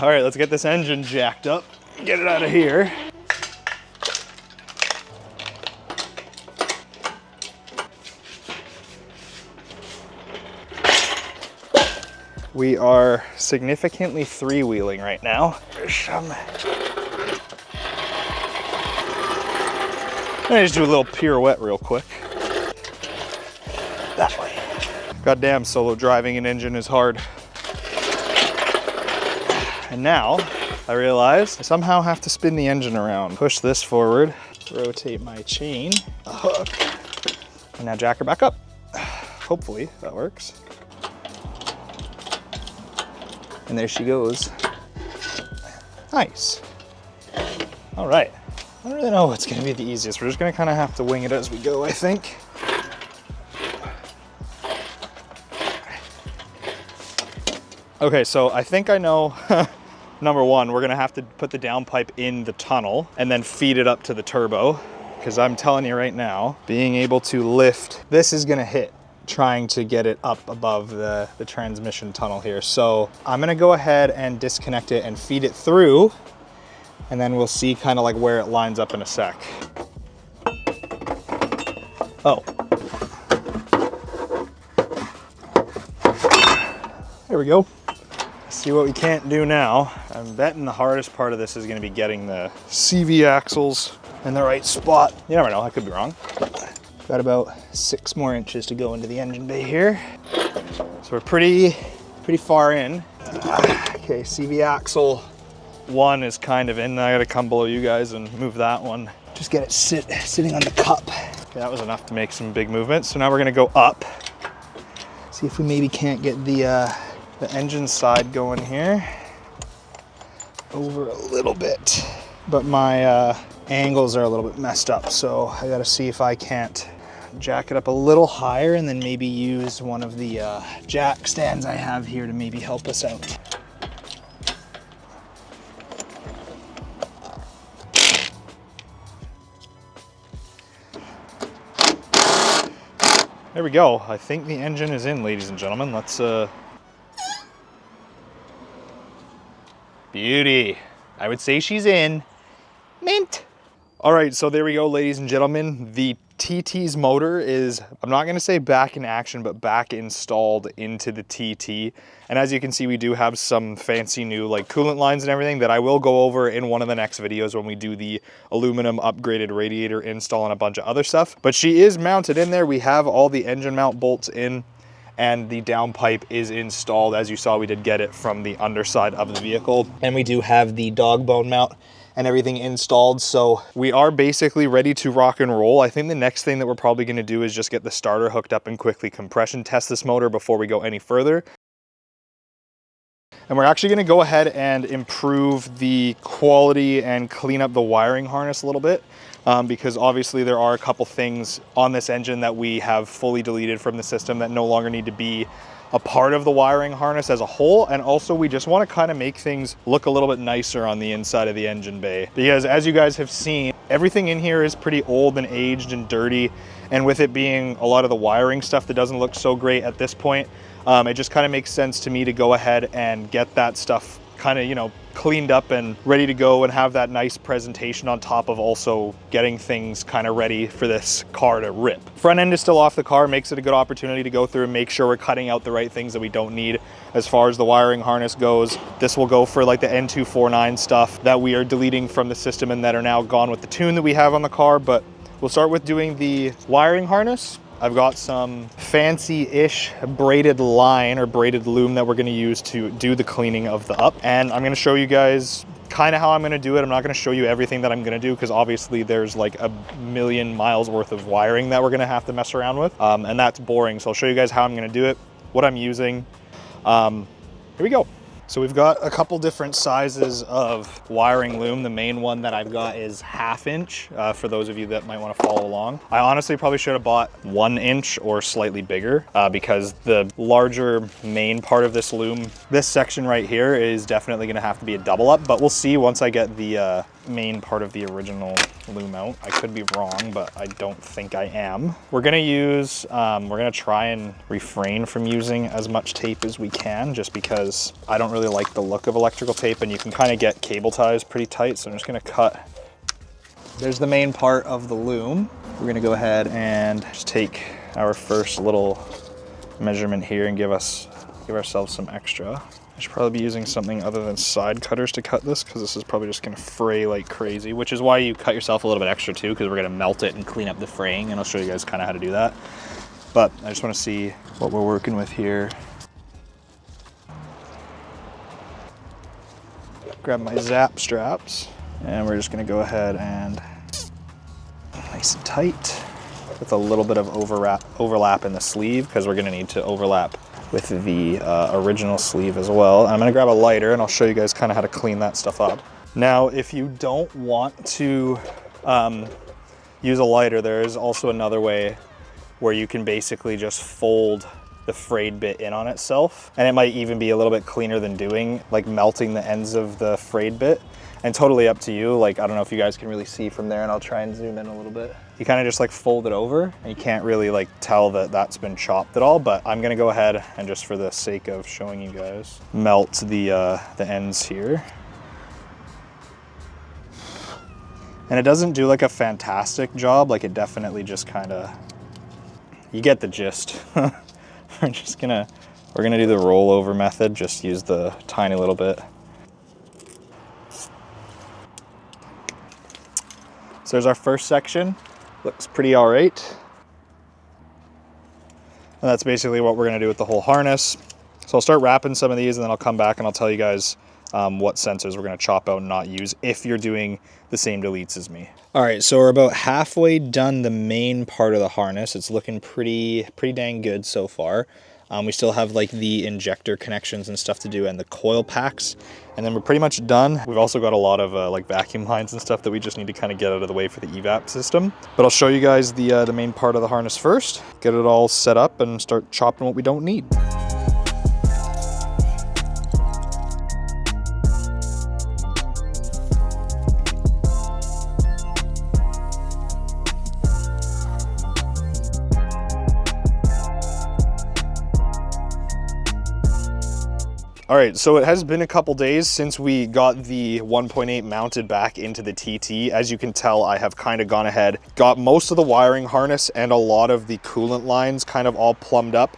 All right, let's get this engine jacked up, get it out of here. We are significantly three-wheeling right now. Let me just do a little pirouette real quick. That way. Goddamn, solo driving an engine is hard. And now I realize I somehow have to spin the engine around. Push this forward, rotate my chain, a hook, and now jack her back up. Hopefully that works. And there she goes. Nice. All right. I don't really know what's gonna be the easiest. We're just gonna kind of have to wing it as we go, I think. Okay, so I think I know, number one, we're gonna have to put the downpipe in the tunnel and then feed it up to the turbo. Because I'm telling you right now, being able to lift, this is gonna hit trying to get it up above the transmission tunnel here. So I'm gonna go ahead and disconnect it and feed it through, and then we'll see kind of like where it lines up in a sec. Oh. There we go. Let's see what we can't do now. I'm betting the hardest part of this is gonna be getting the CV axles in the right spot. You never know, I could be wrong. Got about 6 more inches to go into the engine bay here. So we're pretty far in. Okay, CV axle 1 is kind of in. I gotta come below you guys and move that one. Just get it sitting on the cup. Okay, that was enough to make some big movements. So now we're gonna go up. See if we maybe can't get the engine side going here. Over a little bit. But my angles are a little bit messed up, so I gotta see if I can't jack it up a little higher and then maybe use one of the jack stands I have here to maybe help us out. There we go. I think the engine is in, ladies and gentlemen. Let's beauty. I would say she's in. Mint. All right, so there we go, ladies and gentlemen. The TT's motor is, I'm not gonna say back in action, but back installed into the TT. And as you can see, we do have some fancy new like coolant lines and everything that I will go over in one of the next videos when we do the aluminum upgraded radiator install and a bunch of other stuff. But she is mounted in there. We have all the engine mount bolts in, and the downpipe is installed. As you saw, we did get it from the underside of the vehicle. And we do have the dog bone mount and everything installed. So we are basically ready to rock and roll. I think the next thing that we're probably gonna do is just get the starter hooked up and quickly compression test this motor before we go any further. And we're actually gonna go ahead and improve the quality and clean up the wiring harness a little bit. Because obviously there are a couple things on this engine that we have fully deleted from the system that no longer need to be a part of the wiring harness as a whole. And also we just want to kind of make things look a little bit nicer on the inside of the engine bay, because as you guys have seen, everything in here is pretty old and aged and dirty. And with it being a lot of the wiring stuff that doesn't look so great at this point, it just kind of makes sense to me to go ahead and get that stuff kind of, you know, cleaned up and ready to go and have that nice presentation on top of also getting things kind of ready for this car to rip. Front end is still off the car, makes it a good opportunity to go through and make sure we're cutting out the right things that we don't need. As far as the wiring harness goes, this will go for like the N249 stuff that we are deleting from the system and that are now gone with the tune that we have on the car. But we'll start with doing the wiring harness. I've got some fancy-ish braided line or braided loom that we're gonna use to do the cleaning of the up. And I'm gonna show you guys kind of how I'm gonna do it. I'm not gonna show you everything that I'm gonna do because obviously there's like a million miles worth of wiring that we're gonna have to mess around with. And that's boring. So I'll show you guys how I'm gonna do it, what I'm using. Here we go. So we've got a couple different sizes of wiring loom. The main one that I've got is 1/2 inch for those of you that might want to follow along. I honestly probably should have bought 1 inch or slightly bigger because the larger main part of this loom, this section right here, is definitely going to have to be a double up, but we'll see once I get the main part of the original loom out. I could be wrong, but I don't think I am. We're gonna use, we're gonna try and refrain from using as much tape as we can, just because I don't really like the look of electrical tape, and you can kind of get cable ties pretty tight. So I'm just gonna cut. There's the main part of the loom. We're gonna go ahead and just take our first little measurement here and give ourselves some extra. I should probably be using something other than side cutters to cut this, because this is probably just gonna fray like crazy, which is why you cut yourself a little bit extra too, because we're gonna melt it and clean up the fraying, and I'll show you guys kind of how to do that. But I just wanna see what we're working with here. Grab my zap straps, and we're just gonna go ahead and nice and tight with a little bit of overlap in the sleeve, because we're gonna need to overlap with the original sleeve as well. I'm gonna grab a lighter and I'll show you guys kind of how to clean that stuff up. Now, if you don't want to use a lighter, there is also another way where you can basically just fold the frayed bit in on itself. And it might even be a little bit cleaner than doing, like melting the ends of the frayed bit. And totally up to you. Like, I don't know if you guys can really see from there, and I'll try and zoom in a little bit. You kind of just like fold it over, and you can't really like tell that that's been chopped at all, but I'm gonna go ahead and, just for the sake of showing you guys, melt the ends here. And it doesn't do like a fantastic job, like it definitely just kind of, you get the gist. We're gonna do the rollover method, just use the tiny little bit. So there's our first section. Looks pretty all right. And that's basically what we're gonna do with the whole harness. So I'll start wrapping some of these, and then I'll come back and I'll tell you guys what sensors we're gonna chop out and not use if you're doing the same deletes as me. All right, so we're about halfway done the main part of the harness. It's looking pretty dang good so far. We still have like the injector connections and stuff to do, and the coil packs, and then we're pretty much done. We've also got a lot of like vacuum lines and stuff that we just need to kind of get out of the way for the evap system. But I'll show you guys the main part of the harness first, get it all set up, and start chopping what we don't need. All right, so it has been a couple days since we got the 1.8 mounted back into the TT. As you can tell, I have kind of gone ahead, got most of the wiring harness and a lot of the coolant lines kind of all plumbed up.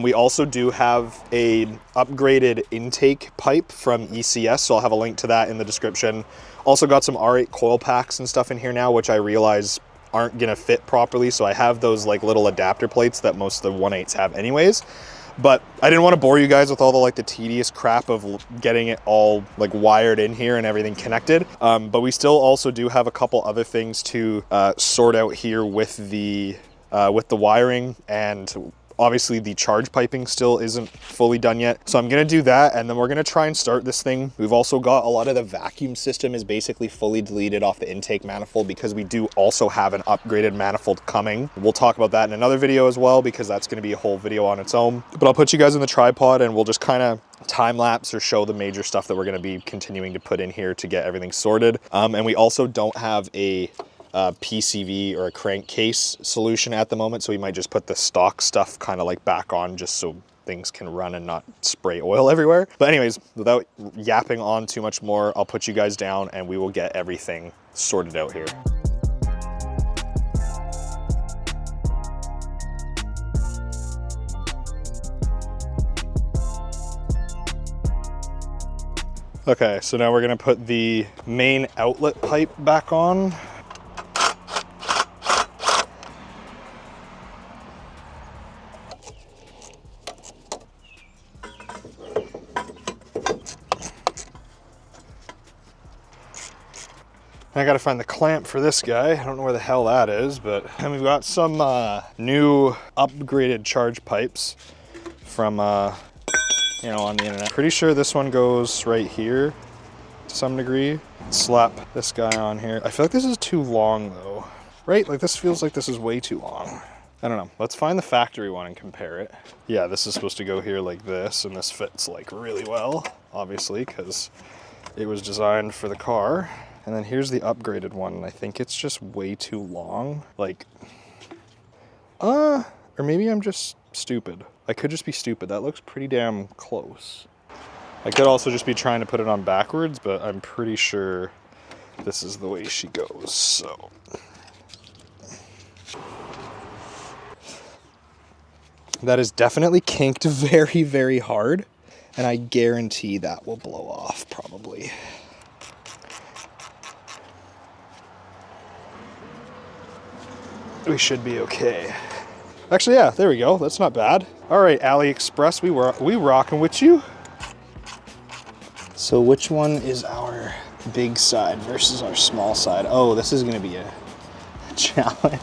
We also do have a upgraded intake pipe from ECS, so I'll have a link to that in the description. Also got some R8 coil packs and stuff in here now, which I realize aren't gonna fit properly, so I have those like little adapter plates that most of the 1.8s have anyways. But I didn't want to bore you guys with all the tedious crap of getting it all like wired in here and everything connected. But we still also do have a couple other things to sort out here with the wiring, and obviously the charge piping still isn't fully done yet. So I'm gonna do that, and then we're gonna try and start this thing. We've also got a lot of the vacuum system is basically fully deleted off the intake manifold, because we do also have an upgraded manifold coming. We'll talk about that in another video as well, because that's gonna be a whole video on its own. But I'll put you guys in the tripod and we'll just kind of time lapse or show the major stuff that we're gonna be continuing to put in here to get everything sorted. And we also don't have a PCV or a crankcase solution at the moment, so we might just put the stock stuff kind of like back on, just so things can run and not spray oil everywhere. But anyways, without yapping on too much more, I'll put you guys down and we will get everything sorted out here. Okay, so now we're gonna put the main outlet pipe back on. I gotta find the clamp for this guy. I don't know where the hell that is, but and we've got some new upgraded charge pipes from you know, on the internet. Pretty sure this one goes right here to some degree. Slap this guy on here. I feel like this is too long though, right? Like this feels like this is way too long. I don't know. Let's find the factory one and compare it. Yeah, this is supposed to go here like this, and this fits like really well, obviously, because it was designed for the car. And then here's the upgraded one, and I think it's just way too long. Like, or maybe I'm just stupid. I could just be stupid. That looks pretty damn close. I could also just be trying to put it on backwards, but I'm pretty sure this is the way she goes, so. That is definitely kinked very, very hard, and I guarantee that will blow off probably. We should be okay. Actually, yeah, there we go. That's not bad. All right, AliExpress, we rocking with you. So which one is our big side versus our small side? Oh, this is gonna be a challenge.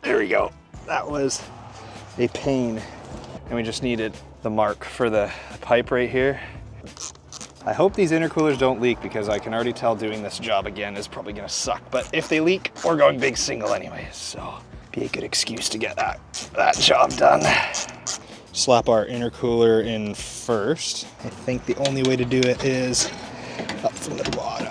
There we go. That was a pain. And we just needed the mark for the pipe right here. I hope these intercoolers don't leak because I can already tell doing this job again is probably gonna suck. But if they leak, we're going big single anyways. So be a good excuse to get that job done. Slap our intercooler in first. I think the only way to do it is up from the bottom.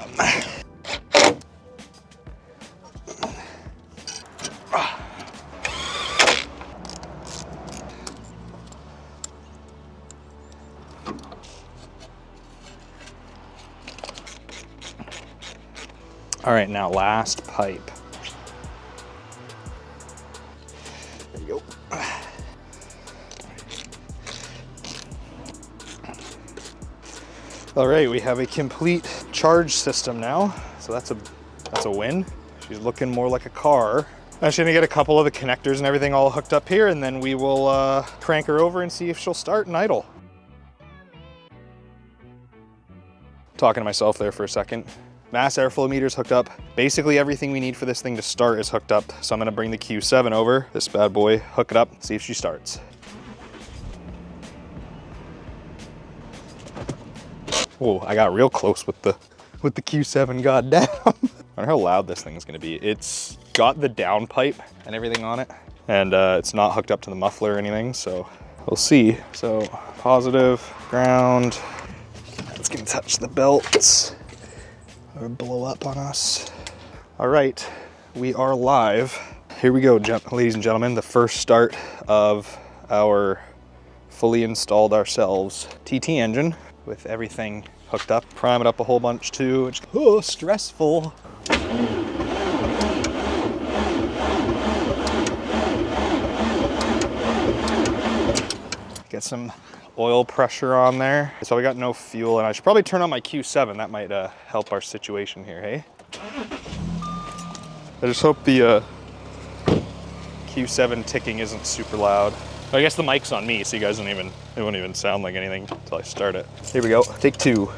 All right, now last pipe. There you go. All right, we have a complete charge system now. So that's a win. She's looking more like a car. I'm just gonna get a couple of the connectors and everything all hooked up here, and then we will crank her over and see if she'll start and idle. Talking to myself there for a second. Mass airflow meter's hooked up. Basically everything we need for this thing to start is hooked up. So I'm gonna bring the Q7 over, this bad boy, hook it up, see if she starts. Whoa, I got real close with the Q7, goddamn. I wonder how loud this thing's gonna be. It's got the down pipe and everything on it, and it's not hooked up to the muffler or anything, so we'll see. So positive, ground, it's gonna touch the belts or blow up on us. All right, we are live. Here we go, ladies and gentlemen, the first start of our fully installed ourselves TT engine with everything hooked up. Prime it up a whole bunch too. It's stressful. Get some oil pressure on there. So we got no fuel, and I should probably turn on my Q7. That might help our situation here, hey? I just hope the Q7 ticking isn't super loud. I guess the mic's on me, so you guys it won't even sound like anything until I start it. Here we go, take two.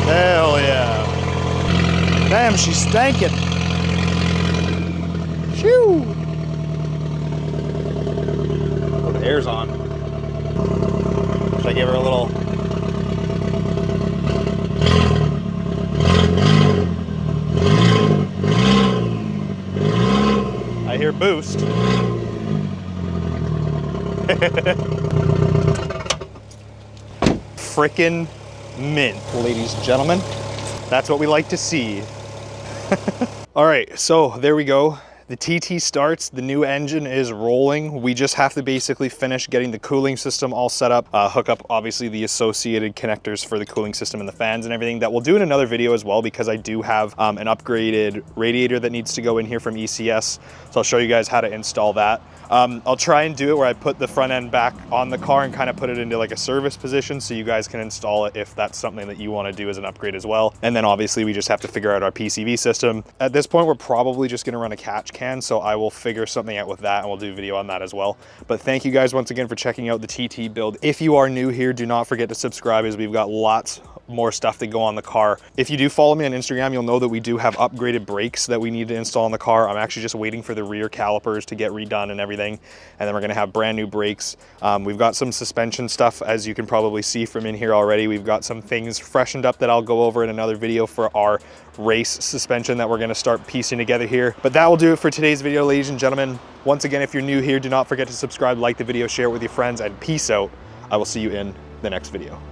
Hell yeah. Damn, she's stankin'. Shoo. Oh, the air's on. Should I give her a little? I hear boost. Frickin' mint, ladies and gentlemen. That's what we like to see. All right, so there we go. The TT starts, the new engine is rolling. We just have to basically finish getting the cooling system all set up, hook up obviously the associated connectors for the cooling system and the fans and everything. That we'll do in another video as well, because I do have an upgraded radiator that needs to go in here from ECS. So I'll show you guys how to install that. I'll try and do it where I put the front end back on the car and kind of put it into like a service position so you guys can install it if that's something that you want to do as an upgrade as well. And then obviously we just have to figure out our PCV system. At this point, we're probably just going to run a catch can, so I will figure something out with that and we'll do a video on that as well. But thank you guys once again for checking out the TT build. If you are new here, do not forget to subscribe, as we've got lots more stuff to go on the car. If you do follow me on Instagram, you'll know that we do have upgraded brakes that we need to install on the car. I'm actually just waiting for the rear calipers to get redone and everything. And then we're gonna have brand new brakes. We've got some suspension stuff, as you can probably see from in here already. We've got some things freshened up that I'll go over in another video for our race suspension that we're gonna start piecing together here. But that will do it for today's video, ladies and gentlemen. Once again, if you're new here, do not forget to subscribe, like the video, share it with your friends, and peace out. I will see you in the next video.